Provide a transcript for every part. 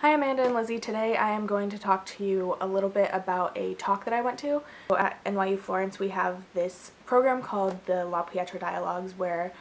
Hi Amanda and Lizzie. Today I am going to talk to you a little bit about a talk that I went to. At NYU Florence we have this program called the Pietra Dialogues where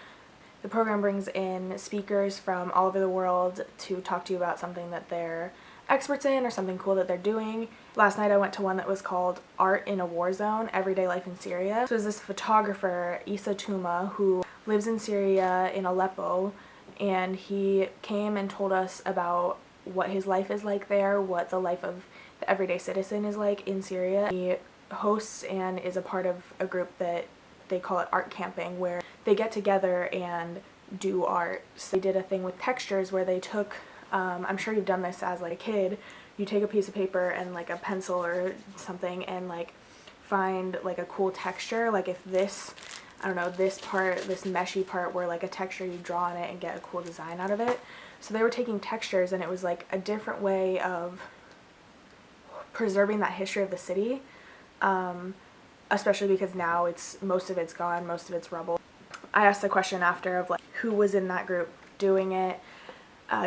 the program brings in speakers from all over the world to talk to you about something that they're experts in or something cool that they're doing. Last night I went to one that was called Art in a War Zone, Everyday Life in Syria. This was this photographer, Issa Touma, who lives in Syria in Aleppo, and he came and told us about what his life is like there, what the life of the everyday citizen is like in Syria. He hosts and is a part of a group that they call it art camping, where they get together and do art. So they did a thing with textures where they took, I'm sure you've done this as like a kid, you take a piece of paper and like a pencil or something and like find like a cool texture, like if this, I don't know, this part, this meshy part were like a texture, you draw on it and get a cool design out of it. So they were taking textures and it was like a different way of preserving that history of the city, especially because now most of it's gone, most of it's rubble. I asked the question after of like who was in that group doing it,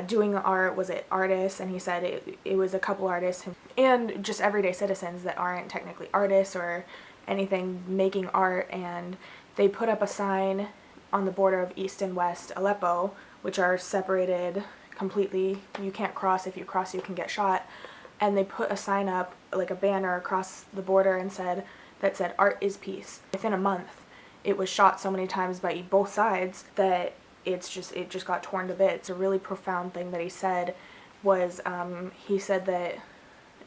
doing the art, was it artists? And he said it was a couple artists and just everyday citizens that aren't technically artists or anything making art, and they put up a sign on the border of East and West Aleppo, which are separated completely. You can't cross. If you cross, you can get shot. And they put a sign up, like a banner across the border, and that said art is peace. Within a month, it was shot so many times by both sides that it just got torn to bits. A really profound thing that he said was he said that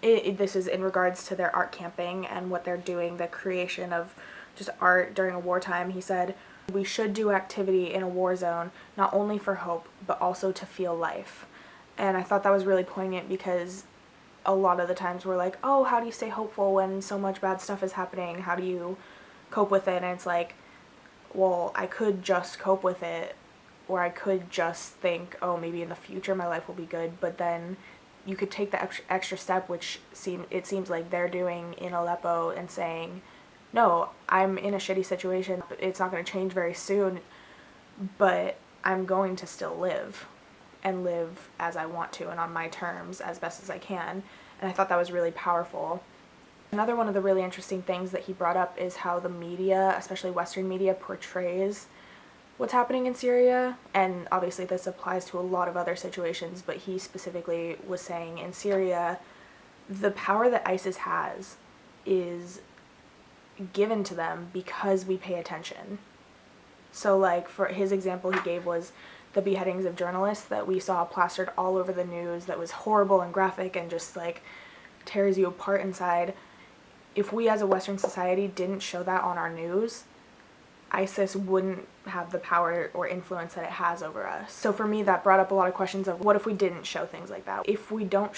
this is in regards to their art camping and what they're doing, the creation of just art during a wartime. He said, "We should do activity in a war zone, not only for hope, but also to feel life." And I thought that was really poignant because a lot of the times we're like, oh, how do you stay hopeful when so much bad stuff is happening? How do you cope with it? And it's like, well, I could just cope with it, or I could just think, oh, maybe in the future my life will be good. But then you could take the extra step, which it seems like they're doing in Aleppo, and saying, no, I'm in a shitty situation, it's not going to change very soon, but I'm going to still live and live as I want to and on my terms as best as I can. And I thought that was really powerful. Another one of the really interesting things that he brought up is how the media, especially Western media, portrays what's happening in Syria. And obviously this applies to a lot of other situations, but he specifically was saying in Syria, the power that ISIS has is given to them because we pay attention. So like for his example he gave was the beheadings of journalists that we saw plastered all over the news, that was horrible and graphic and just like tears you apart inside. If we as a Western society didn't show that on our news, ISIS wouldn't have the power or influence that it has over us. So for me that brought up a lot of questions of what if we didn't show things like that? If we don't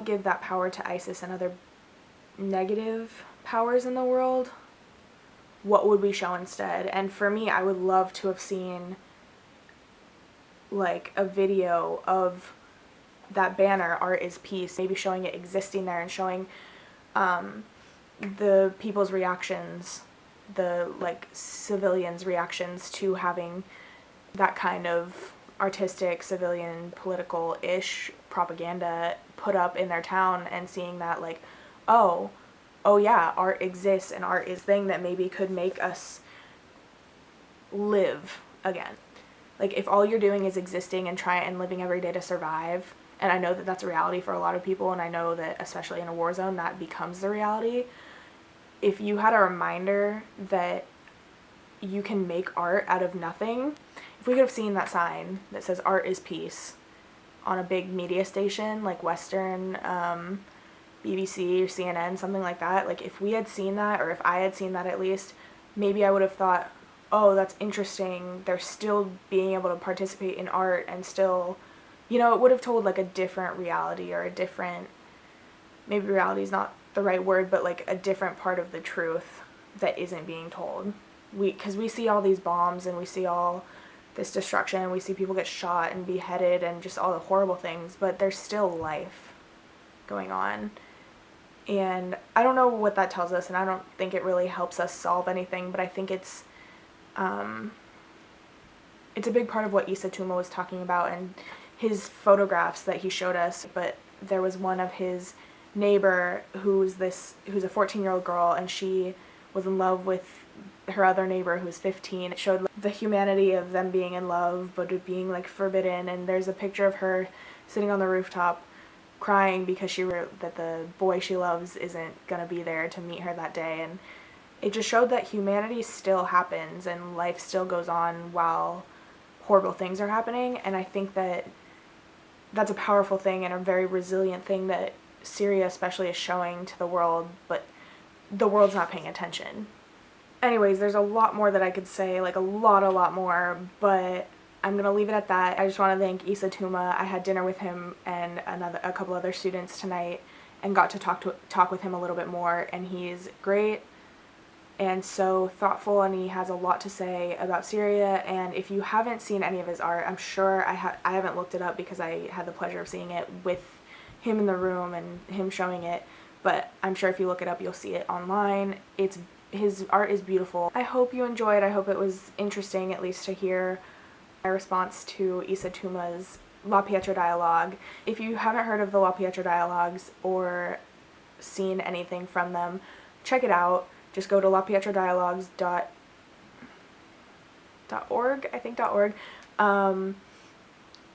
give that power to ISIS and other negative powers in the world, what would we show instead? And for me, I would love to have seen like a video of that banner, art is peace, maybe showing it existing there and showing the people's reactions, the like civilians' reactions to having that kind of artistic, civilian, political-ish propaganda put up in their town, and seeing that like, oh yeah, art exists and art is a thing that maybe could make us live again. Like if all you're doing is existing and living every day to survive, and I know that that's a reality for a lot of people, and I know that especially in a war zone that becomes the reality. If you had a reminder that you can make art out of nothing, if we could have seen that sign that says art is peace on a big media station like Western, BBC or CNN, something like that, like if we had seen that, or if I had seen that at least, maybe I would have thought, oh, that's interesting, they're still being able to participate in art and still, you know, it would have told like a different reality, or a different, maybe reality is not the right word, but like a different part of the truth that isn't being told. Because we see all these bombs and we see all this destruction and we see people get shot and beheaded and just all the horrible things, but there's still life going on. And I don't know what that tells us, and I don't think it really helps us solve anything, but I think it's a big part of what Issa Touma was talking about, and his photographs that he showed us, but there was one of his neighbor who's a 14-year-old girl, and she was in love with her other neighbor who's 15. It showed the humanity of them being in love, but it being like forbidden. And there's a picture of her sitting on the rooftop crying because that the boy she loves isn't gonna be there to meet her that day. And it just showed that humanity still happens and life still goes on while horrible things are happening. And I think that that's a powerful thing and a very resilient thing that Syria especially is showing to the world, but the world's not paying attention. Anyways, there's a lot more that I could say, like a lot more, but I'm gonna leave it at that. I just want to thank Issa Touma. I had dinner with him and a couple other students tonight and got to talk with him a little bit more, and he's great and so thoughtful, and he has a lot to say about Syria. And if you haven't seen any of his art, I'm sure I haven't looked it up because I had the pleasure of seeing it with him in the room and him showing it, but I'm sure if you look it up you'll see it online. His art is beautiful. I hope you enjoyed. I hope it was interesting at least to hear my response to Issa Touma's La Pietra dialogue. If you haven't heard of the La Pietra dialogues or seen anything from them, check it out. Just go to lapietradialogues.org, I think .org.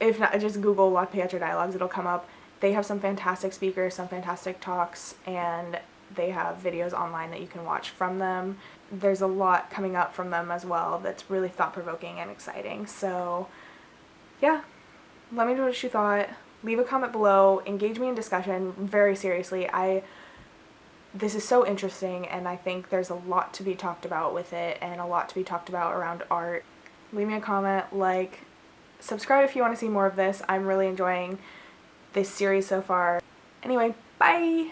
If not, just Google La Pietra dialogues, it'll come up. They have some fantastic speakers, some fantastic talks, and they have videos online that you can watch from them. There's a lot coming up from them as well that's really thought-provoking and exciting. So yeah, let me know what you thought. Leave a comment below. Engage me in discussion very seriously. This is so interesting, and I think there's a lot to be talked about with it and a lot to be talked about around art. Leave me a comment, like, subscribe if you want to see more of this. I'm really enjoying this series so far. Anyway, bye!